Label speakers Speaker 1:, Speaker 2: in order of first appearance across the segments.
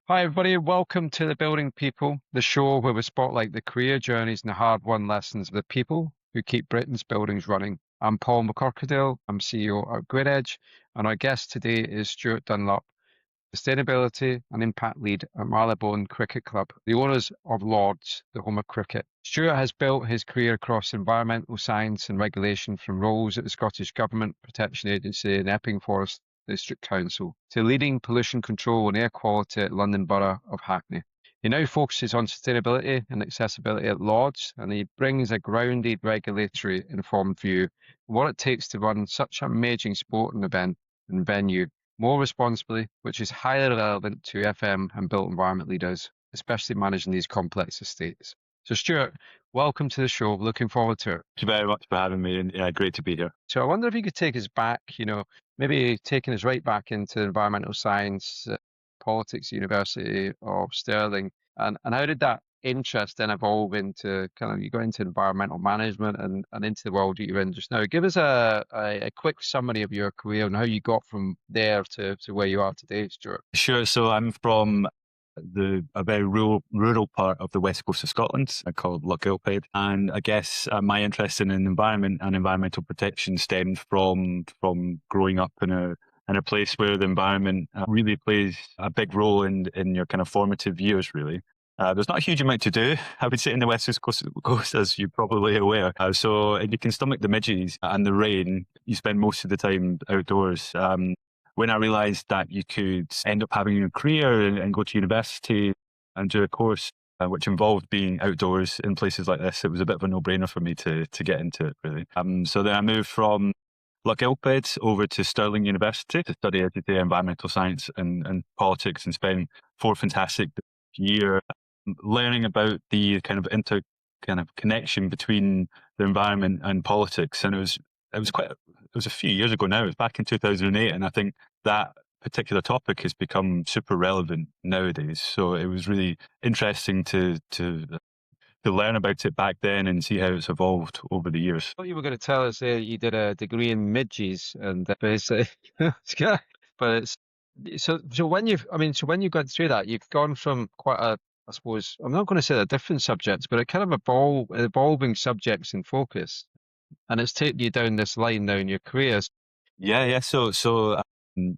Speaker 1: Hi, everybody. Welcome to the Building People, the show where we spotlight the career journeys and the hard-won lessons of the people who keep Britain's buildings running. I'm Paul McCorkadale. I'm CEO at Grid Edge, and our guest today is Stuart Dunlop, Sustainability and Impact Lead at Marylebone Cricket Club, the owners of Lords, the home of cricket. Stuart has built his career across environmental science and regulation from roles at the Scottish Government Protection Agency and Epping Forest District Council to leading pollution control and air quality at London Borough of Hackney. He now focuses on sustainability and accessibility at Lords, and he brings a grounded regulatory informed view of what it takes to run such an amazing sporting event and venue more responsibly, which is highly relevant to FM and built environment leaders, especially managing these complex estates. So, Stuart, welcome to the show. Looking forward to it.
Speaker 2: Thank you very much for having me, and great to be here.
Speaker 1: So, I wonder if you could take us back, maybe taking us right back into environmental science, politics, University of Stirling, and how did that interest then evolve into you got into environmental management and into the world that you're in just now? Give us a quick summary of your career and how you got from there to where you are today, Stuart.
Speaker 2: Sure. So I'm from a very rural part of the west coast of Scotland, called Loch Gilphead, and I guess my interest in environment and environmental protection stemmed from growing up in a place where the environment really plays a big role in your kind of formative years, really. There's not a huge amount to do, I would say, in the west coast, as you're probably aware. So if you can stomach the midges and the rain, you spend most of the time outdoors. When I realised that you could end up having a career and go to university and do a course which involved being outdoors in places like this, it was a bit of a no-brainer for me to get into it, really. So then I moved from Loch Gilphead over to Stirling University to study, as you say, environmental science and politics, and spent 4 fantastic years learning about the kind of connection between the environment and politics. And it was a few years ago now. It was back in 2008, and I think that particular topic has become super relevant nowadays. So it was really interesting to learn about it back then and see how it's evolved over the years.
Speaker 1: I thought you were going to tell us you did a degree in midges and basically, but it's so when you got through that, you've gone from quite a, I suppose, I'm not going to say they're different subjects, but a kind of evolving subjects in focus, and it's taken you down this line now in your careers.
Speaker 2: Yeah. So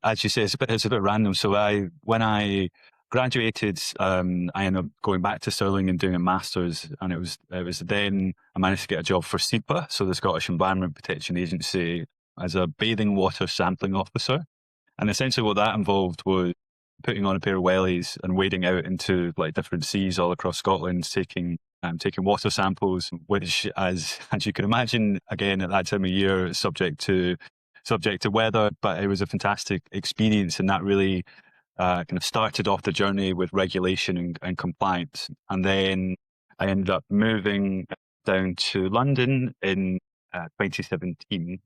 Speaker 2: as you say, it's a bit random. So when I graduated, I ended up going back to Stirling and doing a master's, and it was then I managed to get a job for SEPA, so the Scottish Environment Protection Agency, as a bathing water sampling officer. And essentially what that involved was putting on a pair of wellies and wading out into like different seas all across Scotland, taking water samples, which, as you can imagine, again at that time of year, subject to weather, but it was a fantastic experience, and that really kind of started off the journey with regulation and compliance. And then I ended up moving down to London in 2017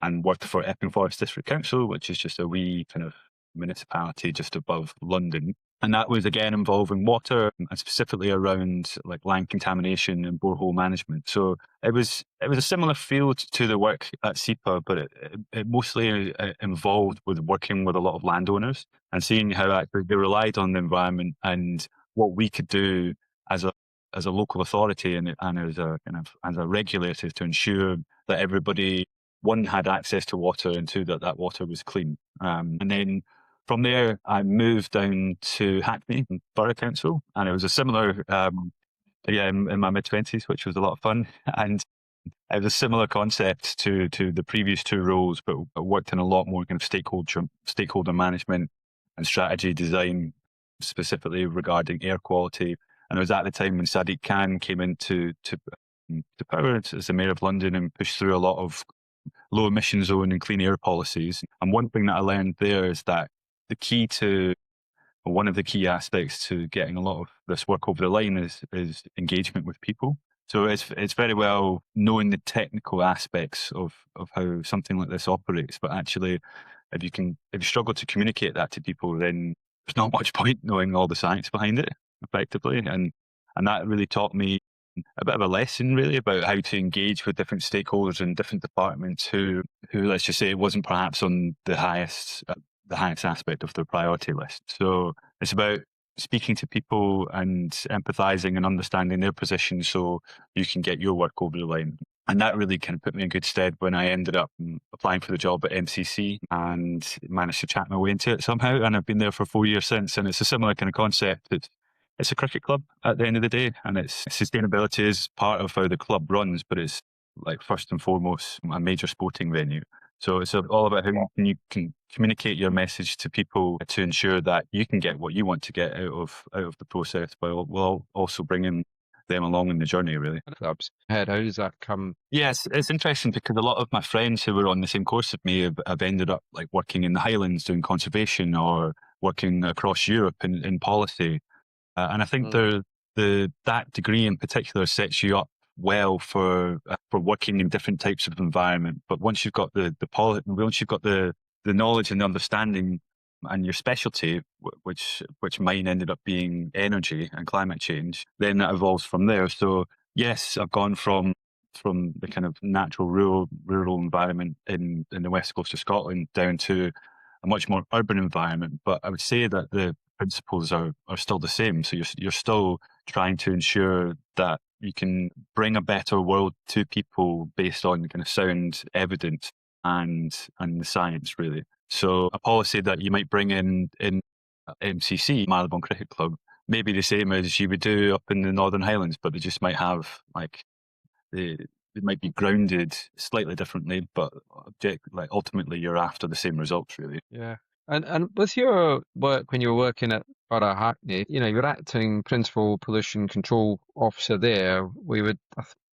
Speaker 2: and worked for Epping Forest District Council, which is just a wee kind of municipality just above London. And that was again involving water, and specifically around like land contamination and borehole management. So it was a similar field to the work at SEPA, but it mostly involved with working with a lot of landowners and seeing how actually they relied on the environment and what we could do as a local authority and as a regulator to ensure that everybody, one, had access to water, and two, that water was clean. And then from there, I moved down to Hackney Borough Council, and it was a similar, in my mid-20s, which was a lot of fun. And it was a similar concept to the previous 2 roles, but I worked in a lot more kind of stakeholder management and strategy design, specifically regarding air quality. And it was at the time when Sadiq Khan came into power as the Mayor of London and pushed through a lot of low emission zone and clean air policies. And one thing that I learned there is that one of the key aspects to getting a lot of this work over the line is engagement with people. So it's very well knowing the technical aspects of how something like this operates, but actually, if you struggle to communicate that to people, then there's not much point knowing all the science behind it effectively. And that really taught me a bit of a lesson really about how to engage with different stakeholders in different departments who let's just say it wasn't perhaps on the highest aspect of their priority list. So it's about speaking to people and empathizing and understanding their position so you can get your work over the line. And that really kind of put me in good stead when I ended up applying for the job at MCC and managed to chat my way into it somehow. And I've been there for 4 years since. And it's a similar kind of concept. It's a cricket club at the end of the day. And it's sustainability is part of how the club runs, but it's like first and foremost a major sporting venue. So it's all about how you can communicate your message to people to ensure that you can get what you want to get out of the process, while also bringing them along in the journey, really.
Speaker 1: Clubs. How does that come?
Speaker 2: Yes, it's interesting because a lot of my friends who were on the same course as me have ended up like working in the Highlands doing conservation or working across Europe in policy. And I think that degree in particular sets you up well for working in different types of environment. But once you've got once you've got the knowledge and the understanding and your specialty, which mine ended up being energy and climate change, then that evolves from there. So yes, I've gone from the kind of natural rural environment in the west coast of Scotland down to a much more urban environment. But I would say that the principles are still the same. So you're still trying to ensure that you can bring a better world to people based on kind of sound evidence and the science, really. So a policy that you might bring in MCC, Marylebone Cricket Club, may be the same as you would do up in the Northern Highlands, but they just might have like they might be grounded slightly differently, but ultimately you're after the same results, really.
Speaker 1: Yeah. And with your work, when you were working at Borough Hackney, you're acting principal pollution control officer there. I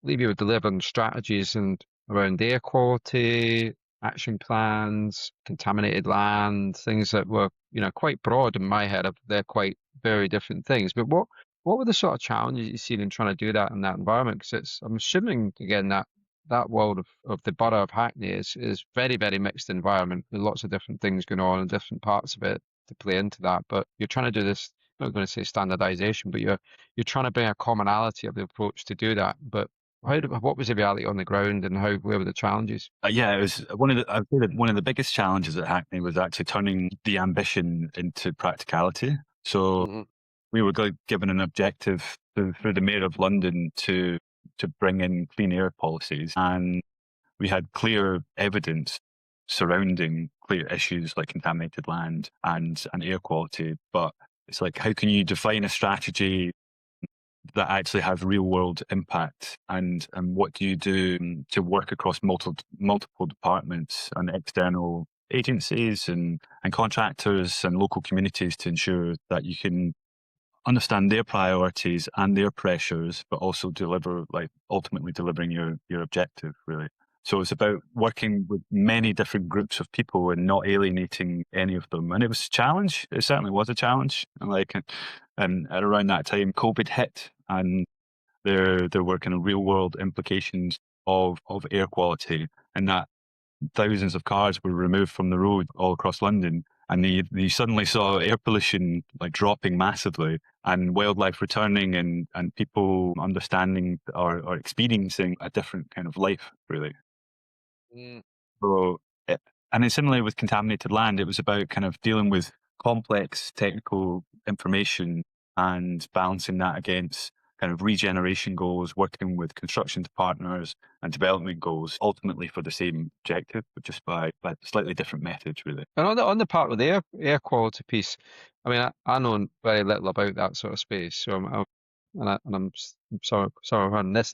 Speaker 1: believe you were delivering strategies and around air quality, action plans, contaminated land, things that were, quite broad in my head. They're quite very different things. But what were the sort of challenges you see in trying to do that in that environment? Because I'm assuming, again, that world of the borough of Hackney is very, very mixed environment with lots of different things going on and different parts of it to play into that. But you're trying to do this, I'm not going to say standardization, but you're trying to bring a commonality of the approach to do that. But what was the reality on the ground and where were the challenges?
Speaker 2: Yeah, it was I would say that one of the biggest challenges at Hackney was actually turning the ambition into practicality. So
Speaker 1: Mhm.
Speaker 2: we were given an objective through the Mayor of London to bring in clean air policies, and we had clear evidence surrounding clear issues like contaminated land and air quality. But it's like, how can you define a strategy that actually has real world impact, and what do you do to work across multiple departments and external agencies and contractors and local communities to ensure that you can understand their priorities and their pressures, but also ultimately delivering your objective, really. So it's about working with many different groups of people and not alienating any of them. And it was a challenge. It certainly was a challenge. And around that time, COVID hit, and there were kind of real world implications of air quality, and that thousands of cars were removed from the road all across London, and you suddenly saw air pollution like dropping massively, and wildlife returning, and people understanding or experiencing a different kind of life, really.
Speaker 1: Mm.
Speaker 2: So, and then similarly with contaminated land, it was about kind of dealing with complex technical information and balancing that against kind of regeneration goals, working with construction partners and development goals, ultimately for the same objective, but just by slightly different methods, really.
Speaker 1: And on the part with the air quality piece, I mean, I know very little about that sort of space, so I'm sorry,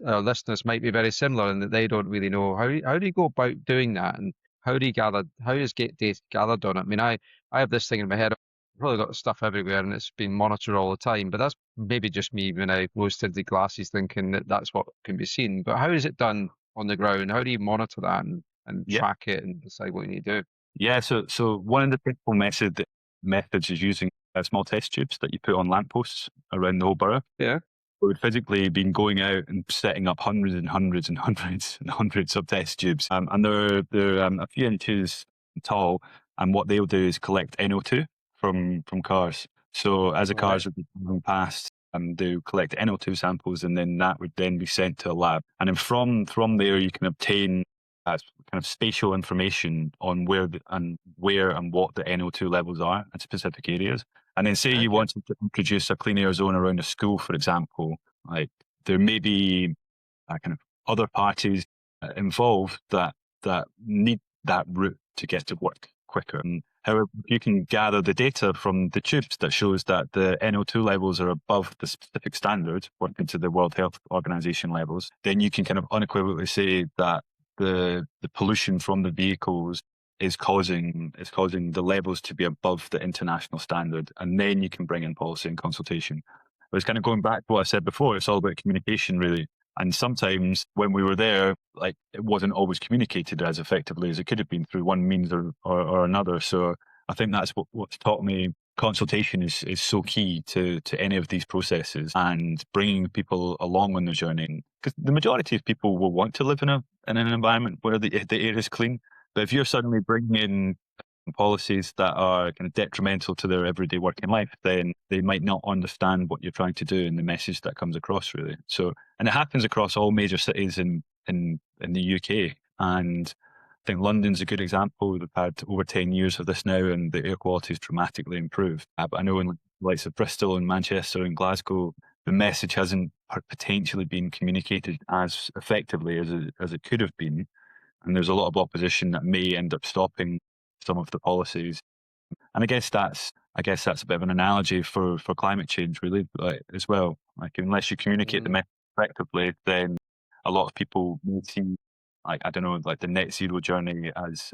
Speaker 1: our listeners might be very similar in that they don't really know how do you go about doing that, and how does get data gathered on it? I mean, I have this thing in my head. I've probably got stuff everywhere, and it's been monitored all the time. But that's maybe just me when I rose tinted glasses, thinking that that's what can be seen. But how is it done on the ground? How do you monitor that and
Speaker 2: Yeah.
Speaker 1: track it and decide what you need to do?
Speaker 2: Yeah, so one of the principal methods is using small test tubes that you put on lampposts around the whole borough.
Speaker 1: Yeah.
Speaker 2: We've physically been going out and setting up hundreds and hundreds and hundreds and hundreds of test tubes, and they're a few inches tall. And what they'll do is collect NO2 from cars. So as the
Speaker 1: All right.
Speaker 2: cars are going past, they'll collect NO2 samples, and then that would then be sent to a lab. And then from there, you can obtain kind of spatial information on where and what the NO2 levels are in specific areas. And then say you
Speaker 1: Okay.
Speaker 2: wanted to introduce a clean air zone around a school, for example, like there may be kind of other parties involved that need that route to get to work quicker. And however, if you can gather the data from the tubes that shows that the NO2 levels are above the specific standard, working to the World Health Organization levels, then you can kind of unequivocally say that the pollution from the vehicles is causing the levels to be above the international standard, and then you can bring in policy and consultation. But it's kind of going back to what I said before. It's all about communication, really. And sometimes when we were there, like it wasn't always communicated as effectively as it could have been through one means or another. So I think that's what's taught me. Consultation is so key to any of these processes, and bringing people along on the journey. Because the majority of people will want to live in an environment where the air is clean. But if you're suddenly bringing in policies that are kind of detrimental to their everyday working life, then they might not understand what you're trying to do and the message that comes across, really. So, and it happens across all major cities in the UK. And I think London's a good example. We've had over 10 years of this now, and the air quality has dramatically improved. But I know in the likes of Bristol and Manchester and Glasgow, the message hasn't potentially been communicated as effectively as it could have been. And there's a lot of opposition that may end up stopping some of the policies. And I guess that's a bit of an analogy for climate change, really, like, as well. Like, unless you communicate the
Speaker 1: Mm.
Speaker 2: message effectively, then a lot of people may see, like, I don't know, like the net zero journey as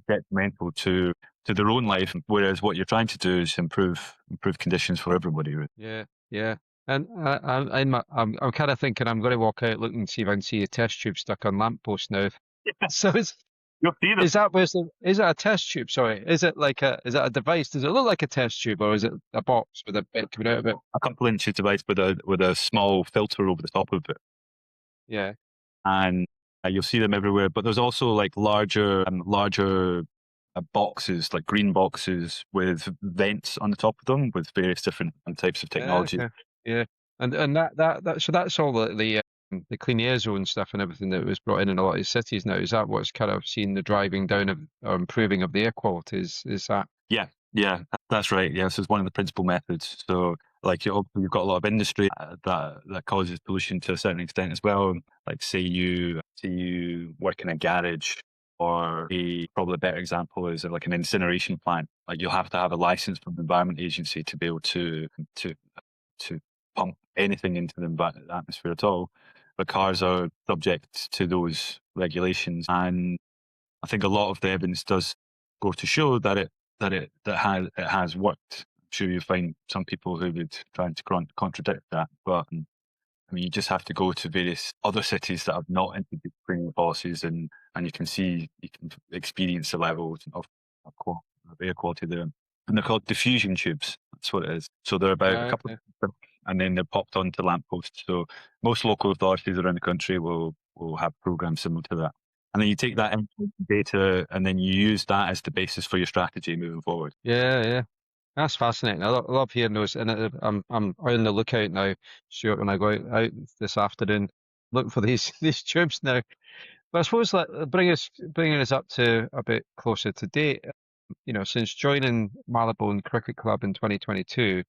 Speaker 2: detrimental to their own life. Whereas what you're trying to do is improve conditions for everybody. Really.
Speaker 1: Yeah, yeah. And I'm kind of thinking I'm going to walk out looking to see if I can see a test tube stuck on lamppost now. So
Speaker 2: You'll see them.
Speaker 1: is that is that a test tube? Sorry, is it like is that a device? Does it look like a test tube, or is it a box with a bit coming out of it?
Speaker 2: A couple inches device with a small filter over the top of it.
Speaker 1: Yeah.
Speaker 2: And you'll see them everywhere. But there's also like larger boxes, like green boxes with vents on the top of them with various different types of technology.
Speaker 1: Okay. Yeah. And that so that's all the clean air zone stuff and everything that was brought in a lot of cities now. Is that what's kind of seen the driving down of or improving of the air quality? Is that?
Speaker 2: Yeah, that's right. Yes, it's one of the principal methods. So, like you've got a lot of industry that causes pollution to a certain extent as well. Like say you work in a garage, or probably a better example is like an incineration plant. Like you'll have to have a license from the Environment Agency to be able to to pump anything into the atmosphere at all. But cars are subject to those regulations, and I think a lot of the evidence does go to show that it has worked. I'm sure you find some people who would try to contradict that, but I mean, you just have to go to various other cities that have not introduced cleaning policies, and you can experience the levels of air quality there. And they're called diffusion tubes. That's what it is. So they're about a couple
Speaker 1: Okay.
Speaker 2: of, and then they're popped onto lampposts. So most local authorities around the country will have programs similar to that. And then you take that data and then you use that as the basis for your strategy moving forward.
Speaker 1: Yeah, yeah. That's fascinating. I love hearing those, and I'm on the lookout now, Stuart, when I go out this afternoon, look for these these tubes now. But I suppose like bringing us up to a bit closer to date. Since joining Marylebone Cricket Club in 2022,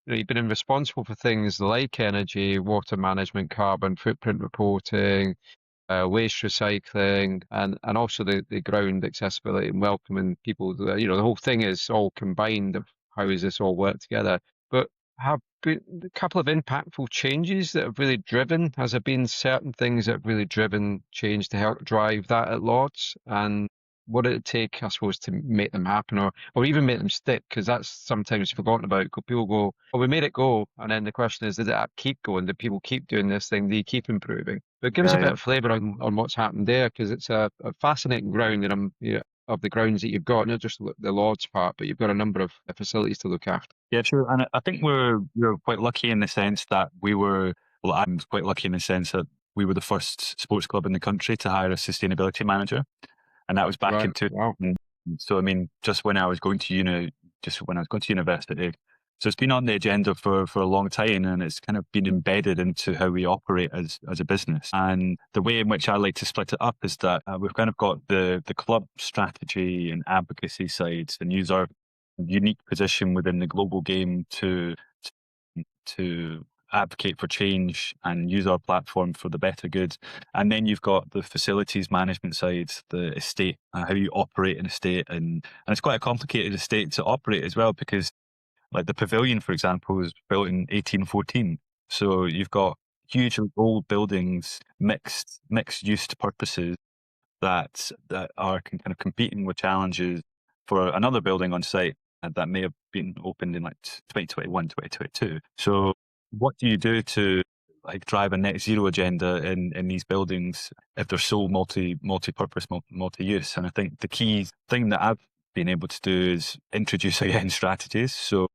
Speaker 1: you've been responsible for things like energy, water management, carbon footprint reporting, waste recycling, and also the ground accessibility and welcoming people. The whole thing is all combined of how does this all work together. But have been a couple of impactful changes that have really driven. Has there been certain things that have really driven change to help drive that at Lords? And what did it take, I suppose, to make them happen, or even make them stick? Because that's sometimes forgotten about. People go, "Well, we made it go," and then the question is, did it keep going? Did people keep doing this thing? Do you keep improving? But give us a
Speaker 2: Yeah,
Speaker 1: bit
Speaker 2: yeah.
Speaker 1: of flavour on what's happened there, because it's a fascinating ground, and of the grounds that you've got, not just the Lords part, but you've got a number of facilities to look after.
Speaker 2: Yeah, true. And I think we're quite lucky in the sense that I'm quite lucky in the sense that we were the first sports club in the country to hire a sustainability manager. And that was back
Speaker 1: Right.
Speaker 2: in 2000.
Speaker 1: Wow.
Speaker 2: So, I mean, just when I was going to university. So it's been on the agenda for a long time, and it's kind of been embedded into how we operate as a business. And the way in which I like to split it up is that we've kind of got the club strategy and advocacy sides and use our unique position within the global game to advocate for change and use our platform for the better good. And then you've got the facilities management side, the estate, how you operate an estate, and it's quite a complicated estate to operate as well, because like the pavilion, for example, was built in 1814. So you've got huge old buildings, mixed use purposes that are kind of competing with challenges for another building on site that may have been opened in like 2021, 2022. So what do you do to like drive a net zero agenda in these buildings if they're so multi-purpose, multi-use? And I think the key thing that I've been able to do is introduce again strategies. So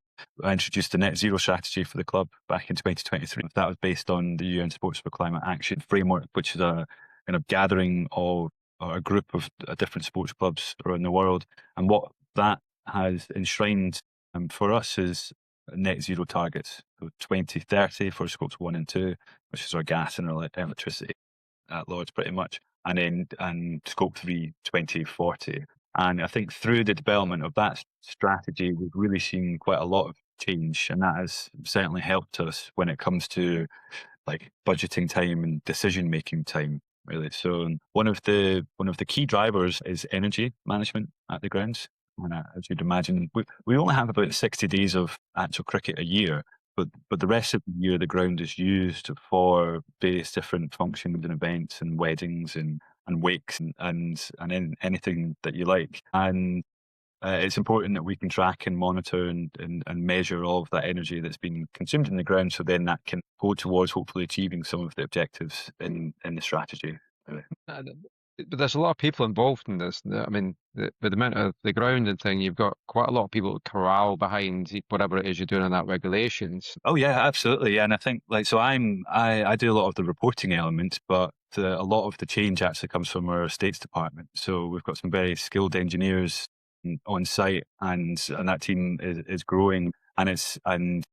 Speaker 2: I introduced the net zero strategy for the club back in 2023. That was based on the UN Sports for Climate Action framework, which is a kind of gathering of a group of different sports clubs around the world. And what that has enshrined for us is net zero targets. So 2030 for scopes 1 and 2, which is our gas and our electricity at Lords pretty much. And scope 3, 2040. And I think through the development of that strategy, we've really seen quite a lot of change. And that has certainly helped us when it comes to like budgeting time and decision making time, really. So one of the key drivers is energy management at the grounds. And as you'd imagine, we only have about 60 days of actual cricket a year, but the rest of the year the ground is used for various different functions and events and weddings and wakes and anything that you like. And it's important that we can track and monitor and measure all of that energy that's been consumed in the ground, so then that can go towards hopefully achieving some of the objectives in the strategy. Really.
Speaker 1: But there's a lot of people involved in this. I mean, with the amount of the ground and thing, you've got quite a lot of people to corral behind whatever it is you're doing in that regulations.
Speaker 2: Oh yeah, absolutely. And I think like so I do a lot of the reporting element, but a lot of the change actually comes from our estates department. So we've got some very skilled engineers on site, and that team is growing, and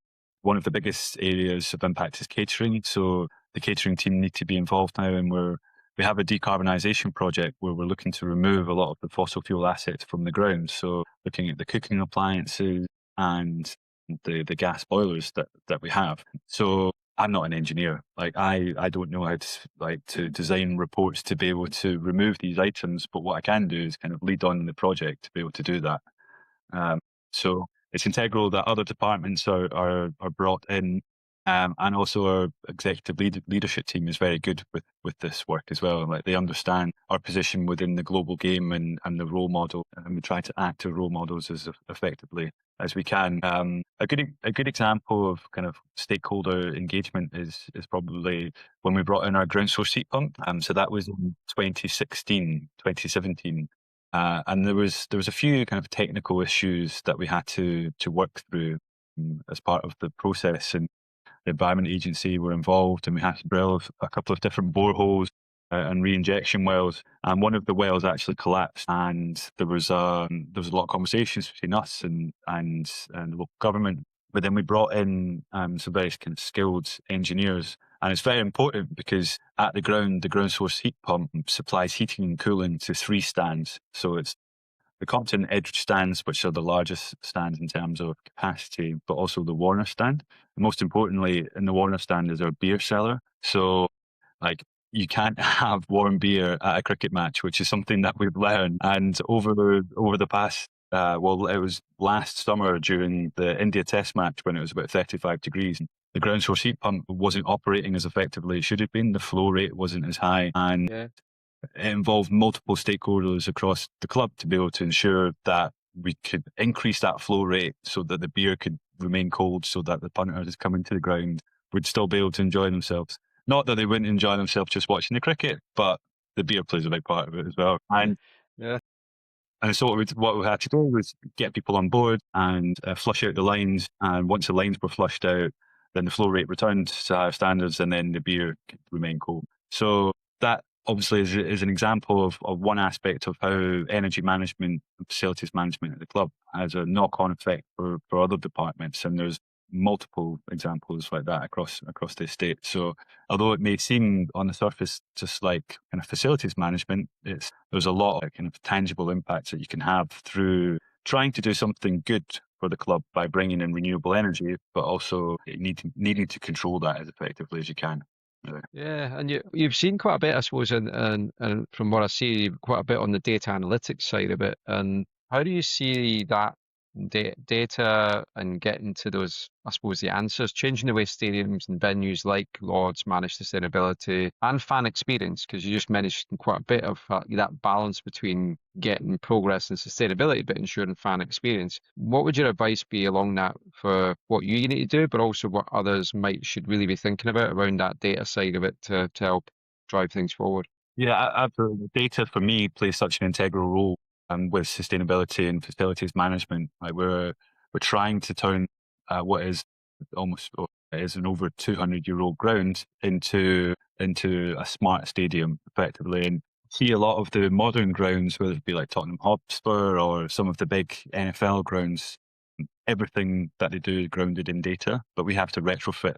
Speaker 2: one of the biggest areas of impact is catering. So the catering team need to be involved now, and we have a decarbonisation project where we're looking to remove a lot of the fossil fuel assets from the ground. So looking at the cooking appliances and the gas boilers that we have. So I'm not an engineer. Like I don't know how to design reports to be able to remove these items, but what I can do is kind of lead on the project to be able to do that. So it's integral that other departments are brought in, and also our executive leadership team is very good with this work as well. Like they understand our position within the global game and the role model, and we try to act as role models as effectively as we can. A good example of kind of stakeholder engagement is probably when we brought in our ground source heat pump. So that was in 2016, 2017. And there was a few kind of technical issues that we had to work through as part of the process, and the Environment Agency were involved, and we had to drill a couple of different boreholes and re-injection wells. And one of the wells actually collapsed, and there was a lot of conversations between us and the local government. But then we brought in some very kind of skilled engineers. And it's very important because at the ground source heat pump supplies heating and cooling to 3 stands. So it's the Compton Edge stands, which are the largest stands in terms of capacity, but also the Warner stand. And most importantly, in the Warner stand is our beer cellar. So, like, you can't have warm beer at a cricket match, which is something that we've learned. And over the past, it was last summer during the India Test match when it was about 35 degrees. The ground source heat pump wasn't operating as effectively as it should have been. The flow rate wasn't as high, and it involved multiple stakeholders across the club to be able to ensure that we could increase that flow rate so that the beer could remain cold, so that the punters coming to the ground would still be able to enjoy themselves. Not that they wouldn't enjoy themselves just watching the cricket, but the beer plays a big part of it as well. And so what we had to do was get people on board and flush out the lines. And once the lines were flushed out, then the flow rate returned to higher standards, and then the beer could remain cold. So that obviously is an example of one aspect of how energy management and facilities management at the club has a knock-on effect for other departments. And there's multiple examples like that across the estate. So although it may seem on the surface just like kind of facilities management, there's a lot of kind of tangible impacts that you can have through trying to do something good for the club by bringing in renewable energy, but also needing to control that as effectively as you can.
Speaker 1: Yeah, and you've seen quite a bit, I suppose, and from what I see, quite a bit on the data analytics side of it. And how do you see that data and getting to those, I suppose, the answers, changing the way stadiums and venues like Lords manage sustainability and fan experience? Because you just mentioned quite a bit of that balance between getting progress and sustainability, but ensuring fan experience. What would your advice be along that for what you need to do, but also what others should really be thinking about around that data side of it to help drive things forward?
Speaker 2: Yeah, absolutely. Data for me plays such an integral role with sustainability and facilities management. Like we're trying to turn what is almost is an over 200-year-old ground into a smart stadium effectively. And see a lot of the modern grounds, whether it be like Tottenham Hotspur or some of the big NFL grounds, everything that they do is grounded in data, but we have to retrofit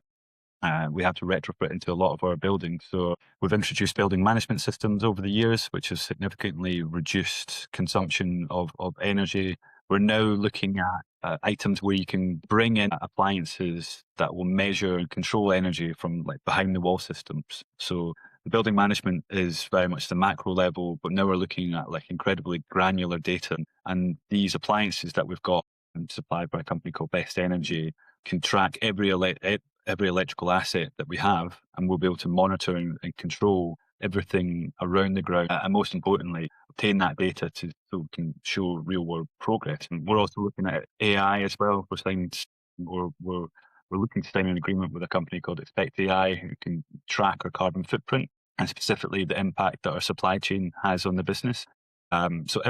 Speaker 2: into a lot of our buildings. So we've introduced building management systems over the years, which has significantly reduced consumption of energy. We're now looking at items where you can bring in appliances that will measure and control energy from like behind the wall systems. So the building management is very much the macro level, but now we're looking at like incredibly granular data. And these appliances that we've got supplied by a company called Best Energy can track every electrical asset that we have, and we'll be able to monitor and control everything around the ground, and most importantly, obtain that data so we can show real world progress. And we're also looking at AI as well. We're looking to sign an agreement with a company called Expect AI, who can track our carbon footprint and specifically the impact that our supply chain has on the business. So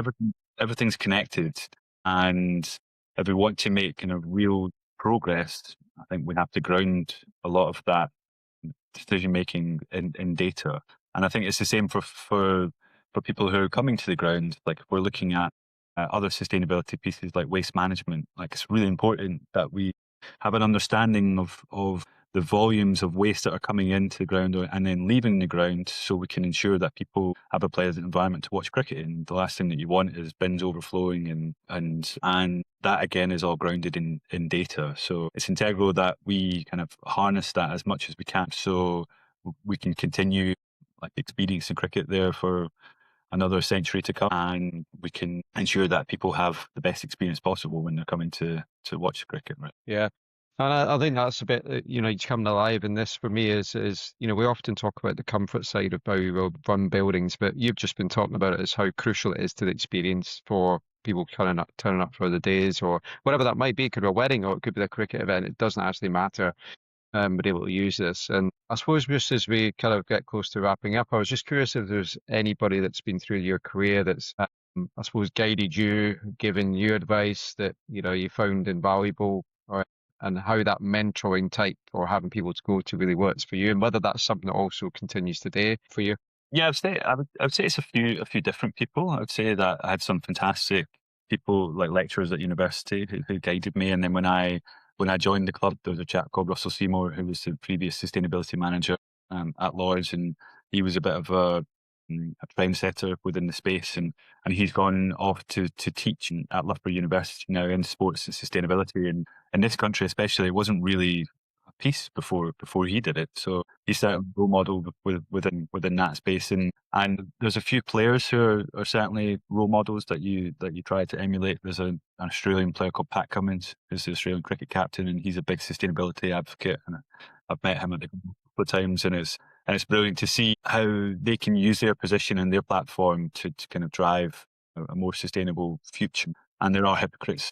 Speaker 2: everything's connected, and if we want to make kind of real progress, I think we have to ground a lot of that decision making in data. And I think it's the same for people who are coming to the ground. Like if we're looking at other sustainability pieces like waste management, like it's really important that we have an understanding of the volumes of waste that are coming into the ground and then leaving the ground, so we can ensure that people have a pleasant environment to watch cricket in. The last thing that you want is bins overflowing, and that again is all grounded in data. So it's integral that we kind of harness that as much as we can, so we can continue like experiencing cricket there for another century to come, and we can ensure that people have the best experience possible when they're coming to watch cricket. Right?
Speaker 1: Yeah. And I think that's a bit, it's coming alive in this for me we often talk about the comfort side of how we will run buildings, but you've just been talking about it as how crucial it is to the experience for people turning up for the days or whatever that might be. It could be a wedding or it could be a cricket event. It doesn't actually matter. We're able to use this. And I suppose just as we kind of get close to wrapping up, I was just curious if there's anybody that's been through your career that's, I suppose, guided you, given you advice that, you found invaluable, and how that mentoring type or having people to go to really works for you, and whether that's something that also continues today for you.
Speaker 2: Yeah, I would say it's a few different people. I would say that I had some fantastic people like lecturers at university who guided me, and then when I joined the club, there was a chap called Russell Seymour who was the previous sustainability manager at Lords, and he was a bit of a trendsetter within the space, and he's gone off to teach at Loughborough University now in sports and sustainability. And in this country, especially, it wasn't really a piece before he did it. So he's certainly a role model within that space. And there's a few players who are certainly role models that you try to emulate. There's an Australian player called Pat Cummins, who's the Australian cricket captain, and he's a big sustainability advocate. And I've met him at the couple of times, and it's brilliant to see how they can use their position and their platform to kind of drive a more sustainable future. And there are hypocrites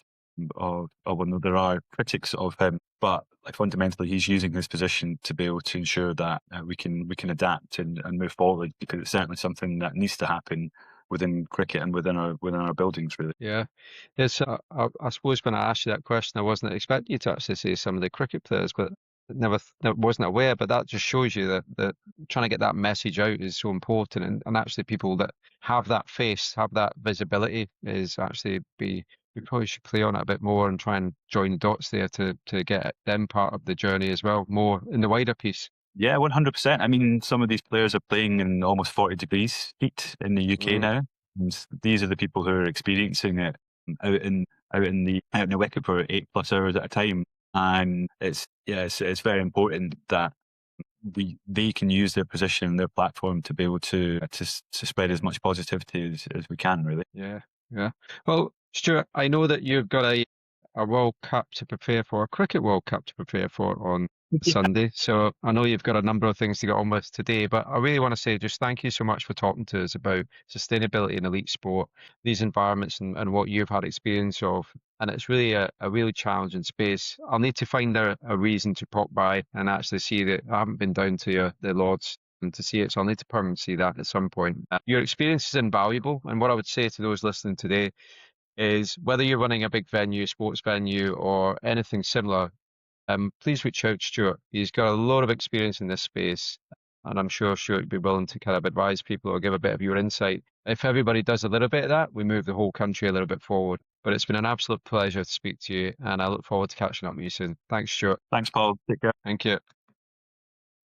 Speaker 2: there are critics of him, but like fundamentally, he's using his position to be able to ensure that we can adapt and move forward, because it's certainly something that needs to happen within cricket and within our buildings, really.
Speaker 1: Yeah, it's. I suppose when I asked you that question, I wasn't expecting you to actually say some of the cricket players, but never wasn't aware. But that just shows you that trying to get that message out is so important, and actually people that have that face, have that visibility, is actually we probably should play on it a bit more and try and join the dots there to get them part of the journey as well, more in the wider piece.
Speaker 2: Yeah, 100%. I mean, some of these players are playing in almost 40 degrees heat in the UK now. And these are the people who are experiencing it out out in the wicket for 8+ hours at a time. And it's very important that they can use their position, their platform to be able to spread as much positivity as we can, really.
Speaker 1: Yeah, yeah. Well, Stuart, I know that you've got a World Cup to prepare for, a Cricket World Cup to prepare for on Sunday. So I know you've got a number of things to get on with today, but I really want to say just thank you so much for talking to us about sustainability in elite sport, these environments and what you've had experience of. And it's really a really challenging space. I'll need to find a reason to pop by and actually see that. I haven't been down to the Lords and to see it, so I'll need to permanently see that at some point. Your experience is invaluable, and what I would say to those listening today is whether you're running a big venue, sports venue, or anything similar, please reach out to Stuart. He's got a lot of experience in this space, and I'm sure Stuart would be willing to kind of advise people or give a bit of your insight. If everybody does a little bit of that, we move the whole country a little bit forward. But it's been an absolute pleasure to speak to you, and I look forward to catching up with you soon. Thanks, Stuart.
Speaker 2: Thanks, Paul. Take care.
Speaker 1: Thank you.